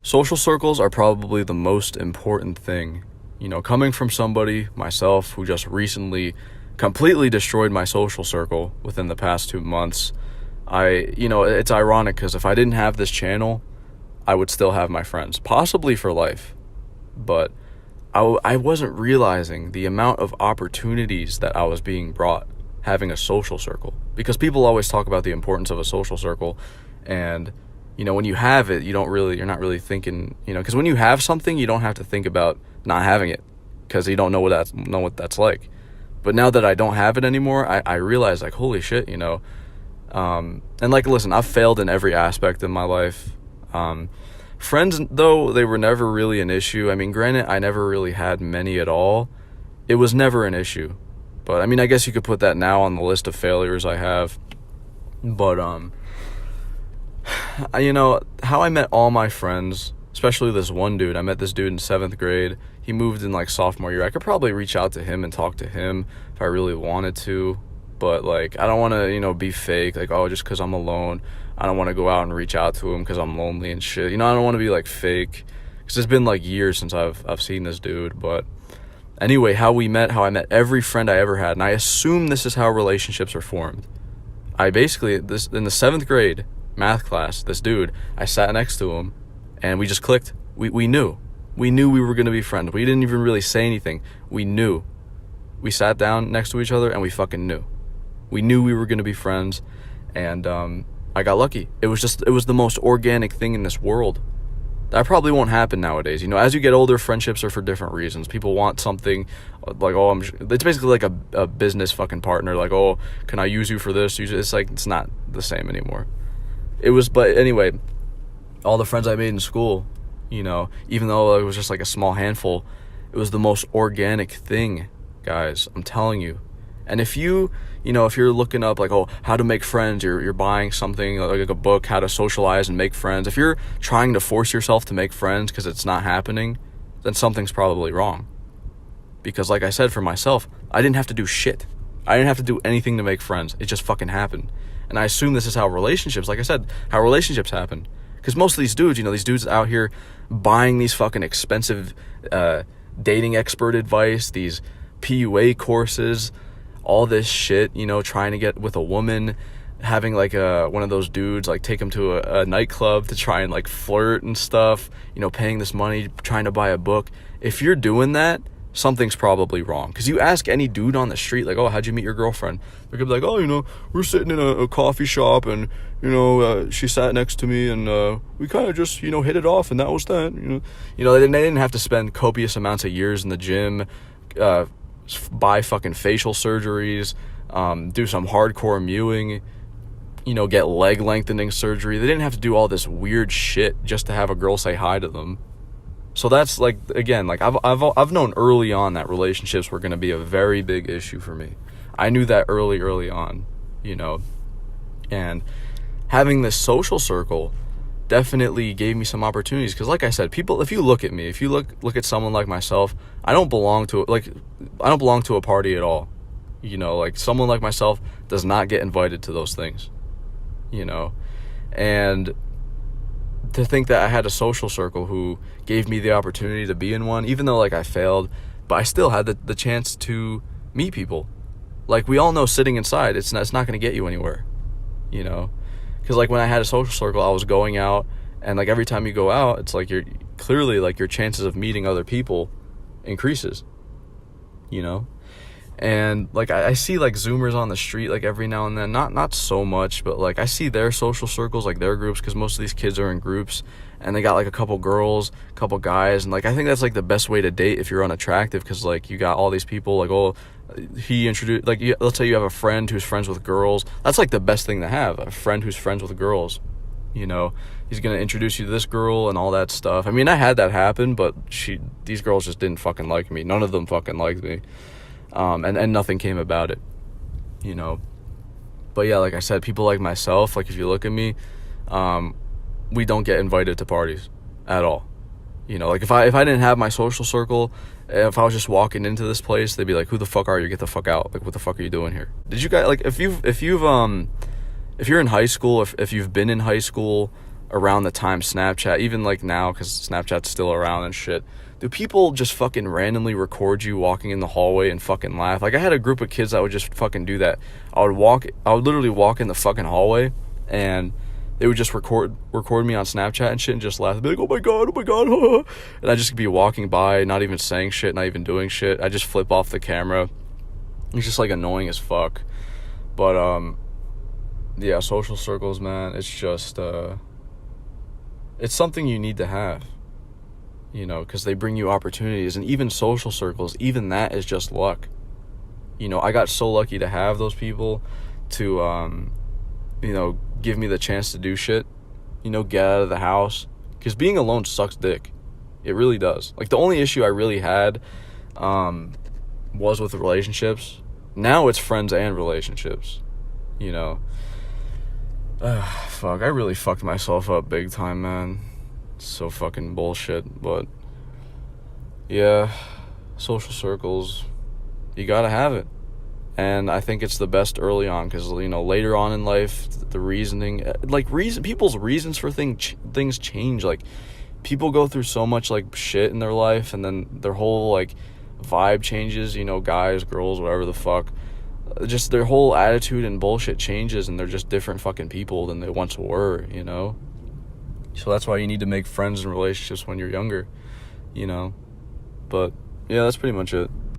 Social circles are probably the most important thing. Coming from somebody, myself, who just recently completely destroyed my social circle within the past 2 months, it's ironic because if I didn't have this channel, I would still have my friends, possibly for life. But I wasn't realizing the amount of opportunities that I was being brought having a social circle. Because people always talk about the importance of a social circle, and when you have it, you're not really thinking, because when you have something, you don't have to think about not having it, because you don't know what that's like. But now that I don't have it anymore, I realize, like, holy shit, and like, listen, I've failed in every aspect of my life. Friends, though, they were never really an issue. I mean, granted, I never really had many at all. It was never an issue. But I mean, I guess you could put that now on the list of failures I have. But how I met all my friends, especially this one dude. I met this dude in 7th grade. He moved in like sophomore year. I could probably reach out to him and talk to him if I really wanted to, but like, I don't want to, be fake, like, oh, just because I'm alone, I don't want to go out and reach out to him because I'm lonely and shit. I don't want to be like fake, because it's been like years since I've seen this dude. But anyway, how I met every friend I ever had, and I assume this is how relationships are formed. In the 7th grade math class, this dude, I sat next to him and we just clicked. We knew we were going to be friends. We didn't even really say anything. We knew. We sat down next to each other and we fucking knew. We knew we were going to be friends, and I got lucky. It was the most organic thing in this world. That probably won't happen nowadays. As you get older, friendships are for different reasons. People want something like, oh, it's basically like a business fucking partner. Like, oh, can I use you for this? It's like, it's not the same anymore. But anyway, all the friends I made in school, even though it was just like a small handful, it was the most organic thing, guys. I'm telling you. And if you're looking up like, oh, how to make friends, you're buying something like a book, how to socialize and make friends. If you're trying to force yourself to make friends because it's not happening, then something's probably wrong. Because like I said, for myself, I didn't have to do shit. I didn't have to do anything to make friends. It just fucking happened. And I assume this is how relationships happen. Because most of these dudes, these dudes out here buying these fucking expensive dating expert advice, these PUA courses, all this shit, trying to get with a woman, having like one of those dudes like take them to a nightclub to try and like flirt and stuff, paying this money, trying to buy a book. If you're doing that, something's probably wrong. Because you ask any dude on the street, like, oh, how'd you meet your girlfriend? They're gonna be like, oh, we're sitting in a coffee shop, and she sat next to me, and we kind of just hit it off, and that was that. They didn't have to spend copious amounts of years in the gym, buy fucking facial surgeries, do some hardcore mewing, get leg lengthening surgery. They didn't have to do all this weird shit just to have a girl say hi to them. So that's like, again, like I've known early on that relationships were going to be a very big issue for me. I knew that early on, and having this social circle definitely gave me some opportunities. Because like I said, people, if you look at me, if you look at someone like myself, I don't belong to a party at all. Like someone like myself does not get invited to those things, and to think that I had a social circle who gave me the opportunity to be in one, even though like I failed, but I still had the chance to meet people. Like, we all know sitting inside, it's not going to get you anywhere, because like when I had a social circle, I was going out, and like every time you go out, it's like your chances of meeting other people increases, and like I see like Zoomers on the street like every now and then, not so much, but like I see their social circles, like their groups, because most of these kids are in groups, and they got like a couple girls, a couple guys, and like I think that's like the best way to date if you're unattractive, because like you got all these people, like, oh, he introduced, like, let's say you have a friend who's friends with girls. That's like the best thing to have, a friend who's friends with girls. He's gonna introduce you to this girl and all that stuff. I mean, I had that happen, but these girls just didn't fucking like me. None of them fucking liked me. And nothing came about it, but yeah, like I said, people like myself, like if you look at me, we don't get invited to parties at all. Like if I didn't have my social circle, if I was just walking into this place, they'd be like, who the fuck are you? Get the fuck out. Like, what the fuck are you doing here? Did you guys, like, if you're in high school, if you've been in high school, around the time Snapchat, even like now, because Snapchat's still around and shit, do people just fucking randomly record you walking in the hallway and fucking laugh? Like, I had a group of kids that would just fucking do that. I would literally walk in the fucking hallway, and they would just record me on Snapchat and shit and just laugh. They'd be like, oh my god, and I'd just be walking by, not even saying shit, not even doing shit. I just flip off the camera. It's just like annoying as fuck. But yeah, social circles, man, it's just it's something you need to have, you know, because they bring you opportunities. And even social circles, even that is just luck. You know, I got so lucky to have those people to you know, give me the chance to do shit, you know, get out of the house, because being alone sucks dick. It really does. Like, the only issue I really had was with relationships. Now it's friends and relationships, you know. Fuck, I really fucked myself up big time, man. It's so fucking bullshit. But yeah, social circles, you gotta have it. And I think it's the best early on, because, you know, later on in life, the reasoning, like, people's reasons for things change. Like, people go through so much, like, shit in their life, and then their whole, like, vibe changes, you know, guys, girls, whatever the fuck. Just their whole attitude and bullshit changes, and they're just different fucking people than they once were, you know? So that's why you need to make friends and relationships when you're younger, you know? But, yeah, that's pretty much it.